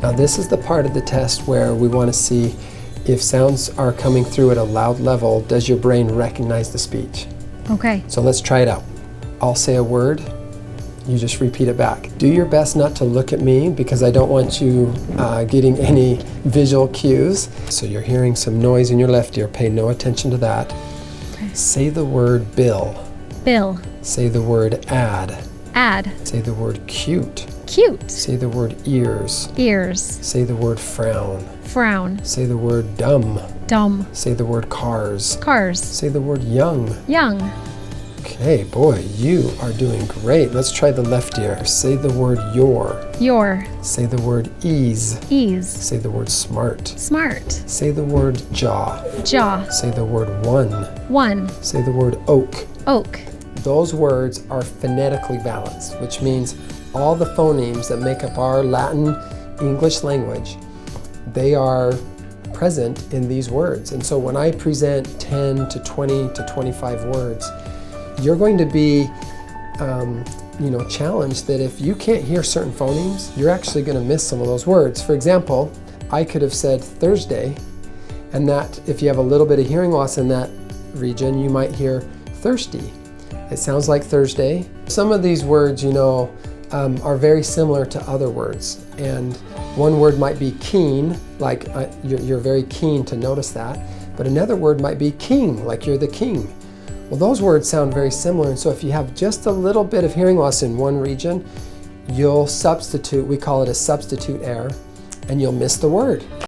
Now this is the part of the test where we want to see if sounds are coming through at a loud level, does your brain recognize the speech? Okay. So let's try it out. I'll say a word, you just repeat it back. Do your best not to look at me because I don't want you getting any visual cues. So you're hearing some noise in your left ear, pay no attention to that. Okay. Say the word bill. Bill. Say the word add. Add. Say the word cute. Cute. Say the word ears. Ears. Say the word frown. Frown. Say the word dumb. Dumb. Say the word cars. Cars. Say the word young. Young. Okay, boy, you are doing great. Let's try the left ear. Say the word your. Your. Say the word ease. Ease. Say the word smart. Smart. Say the word jaw. Jaw. Say the word one. One. Say the word oak. Oak. Those words are phonetically balanced, which means all the phonemes that make up our Latin English language, they are present in these words. And so when I present 10 to 20 to 25 words, you're going to be challenged that if you can't hear certain phonemes, you're actually going to miss some of those words. For example, I could have said Thursday, and that if you have a little bit of hearing loss in that region, you might hear thirsty. It sounds like Thursday. Some of these words, are very similar to other words. And one word might be keen, like you're very keen to notice that. But another word might be king, like you're the king. Well, those words sound very similar. And so if you have just a little bit of hearing loss in one region, you'll substitute, we call it a substitute error, and you'll miss the word.